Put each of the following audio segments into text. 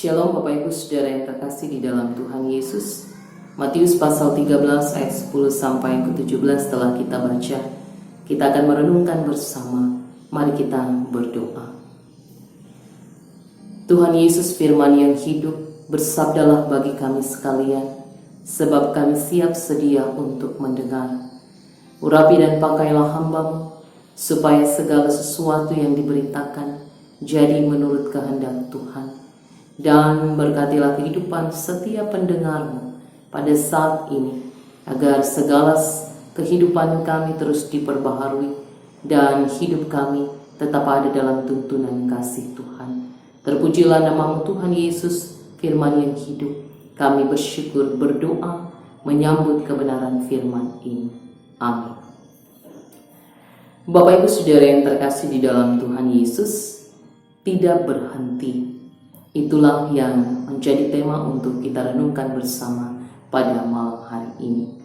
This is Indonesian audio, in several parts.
Shalom Bapak Ibu Saudara yang terkasih di dalam Tuhan Yesus. Matius pasal 13 ayat 10 sampai ke 17 telah kita baca. Kita akan merenungkan bersama. Mari kita berdoa. Tuhan Yesus firman yang hidup, bersabdalah bagi kami sekalian, sebab kami siap sedia untuk mendengar. Urapi dan pakailah hamba-Mu, supaya segala sesuatu yang diberitakan jadi menurut kehendak Tuhan. Dan berkatilah kehidupan setiap pendengar-Mu pada saat ini, agar segala kehidupan kami terus diperbaharui dan hidup kami tetap ada dalam tuntunan kasih Tuhan. Terpujilah nama-Mu Tuhan Yesus, firman yang hidup. Kami bersyukur, berdoa, menyambut kebenaran firman ini. Amin. Bapak Ibu Saudara yang terkasih di dalam Tuhan Yesus, tidak berhenti. Itulah yang menjadi tema untuk kita renungkan bersama pada malam hari ini.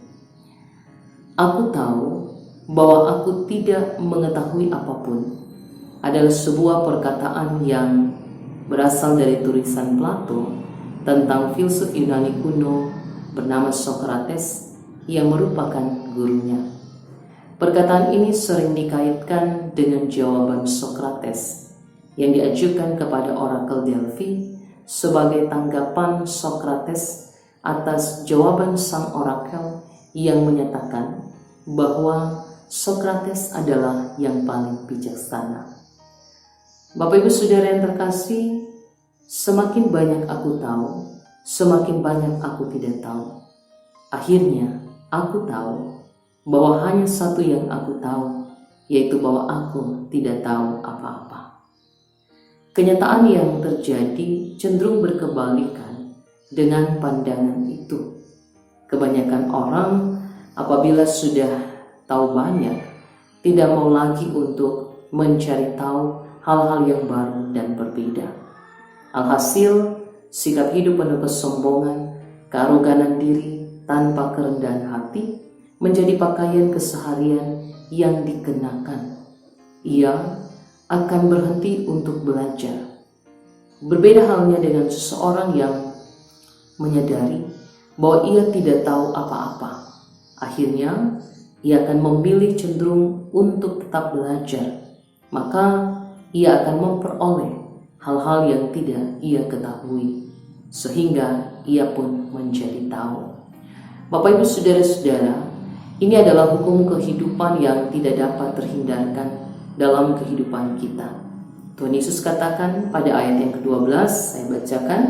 Aku tahu bahwa aku tidak mengetahui apapun adalah sebuah perkataan yang berasal dari tulisan Plato tentang filsuf Yunani kuno bernama Socrates yang merupakan gurunya. Perkataan ini sering dikaitkan dengan jawaban Socrates yang diajukan kepada orakel Delphi sebagai tanggapan Socrates atas jawaban sang orakel yang menyatakan bahwa Socrates adalah yang paling bijaksana. Bapak Ibu Saudara yang terkasih, semakin banyak aku tahu, semakin banyak aku tidak tahu. Akhirnya aku tahu bahwa hanya satu yang aku tahu, yaitu bahwa aku tidak tahu apa-apa. Kenyataan yang terjadi cenderung berkebalikan dengan pandangan itu. Kebanyakan orang apabila sudah tahu banyak, tidak mau lagi untuk mencari tahu hal-hal yang baru dan berbeda. Alhasil, sikap hidup penuh kesombongan, kearoganan diri tanpa kerendahan hati menjadi pakaian keseharian yang dikenakan. Ia akan berhenti untuk belajar. Berbeda halnya dengan seseorang yang menyadari bahwa ia tidak tahu apa-apa. Akhirnya, ia akan memilih cenderung untuk tetap belajar. Maka, ia akan memperoleh hal-hal yang tidak ia ketahui, sehingga ia pun menjadi tahu. Bapak Ibu Saudara-saudara, ini adalah hukum kehidupan yang tidak dapat terhindarkan dalam kehidupan kita. Tuhan Yesus katakan pada ayat yang ke-12, saya bacakan,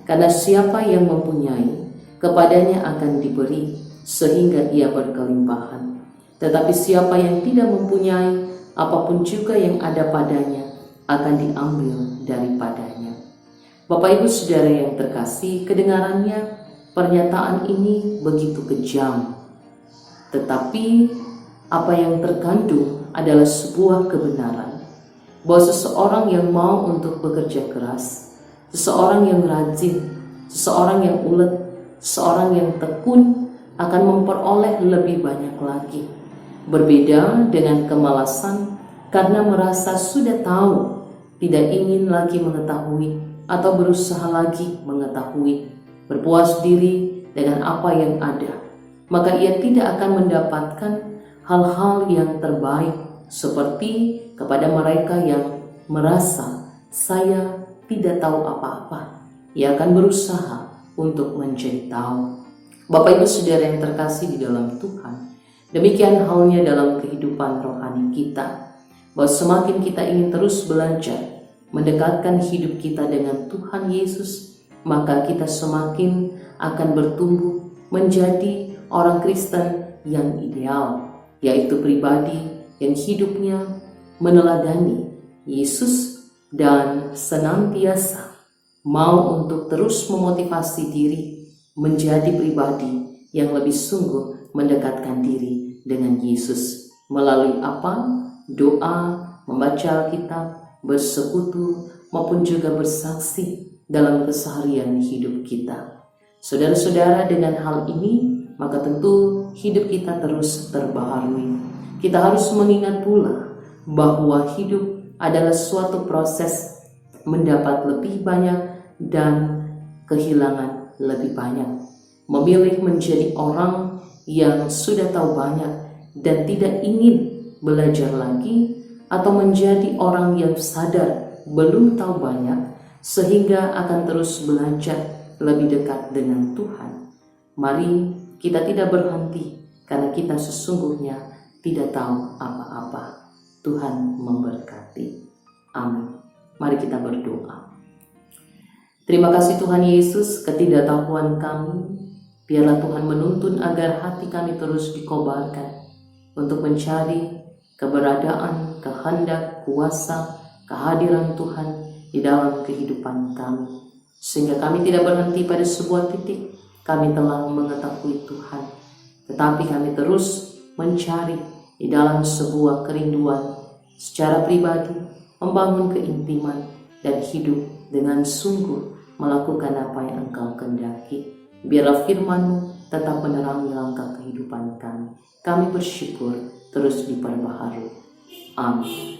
karena siapa yang mempunyai, kepadanya akan diberi sehingga ia berkelimpahan. Tetapi siapa yang tidak mempunyai, apapun juga yang ada padanya akan diambil daripadanya. Bapak Ibu Saudara yang terkasih, kedengarannya pernyataan ini begitu kejam. Tetapi apa yang terkandung adalah sebuah kebenaran bahwa seseorang yang mau untuk bekerja keras, seseorang yang rajin, seseorang yang ulet, seseorang yang tekun akan memperoleh lebih banyak lagi. Berbeda dengan kemalasan karena merasa sudah tahu, tidak ingin lagi mengetahui atau berusaha lagi mengetahui, berpuas diri dengan apa yang ada, maka ia tidak akan mendapatkan hal-hal yang terbaik seperti kepada mereka yang merasa saya tidak tahu apa-apa. Ia akan berusaha untuk mencari tahu. Bapak Ibu Saudara yang terkasih di dalam Tuhan, demikian halnya dalam kehidupan rohani kita, bahwa semakin kita ingin terus belajar, mendekatkan hidup kita dengan Tuhan Yesus, maka kita semakin akan bertumbuh menjadi orang Kristen yang ideal, yaitu pribadi yang hidupnya meneladani Yesus dan senantiasa mau untuk terus memotivasi diri menjadi pribadi yang lebih sungguh mendekatkan diri dengan Yesus melalui apa? Doa, membaca Alkitab, bersekutu, maupun juga bersaksi dalam keseharian hidup kita. Saudara-saudara, dengan hal ini maka tentu hidup kita terus terbaharui. Kita harus mengingat pula bahwa hidup adalah suatu proses mendapat lebih banyak dan kehilangan lebih banyak. Memilih menjadi orang yang sudah tahu banyak dan tidak ingin belajar lagi, atau menjadi orang yang sadar belum tahu banyak sehingga akan terus belajar lebih dekat dengan Tuhan. Mari kita tidak berhenti karena kita sesungguhnya tidak tahu apa-apa. Tuhan memberkati. Amin. Mari kita berdoa. Terima kasih Tuhan Yesus, ketidaktahuan kami, biarlah Tuhan menuntun agar hati kami terus dikobarkan untuk mencari keberadaan, kehendak, kuasa, kehadiran Tuhan di dalam kehidupan kami. Sehingga kami tidak berhenti pada sebuah titik, kami telah mengetahui Tuhan, tetapi kami terus mencari di dalam sebuah kerinduan secara pribadi, membangun keintiman dan hidup dengan sungguh melakukan apa yang Engkau kehendaki. Biarlah firman-Mu tetap menerangi langkah kehidupan kami. Kami bersyukur terus diperbaharui. Amin.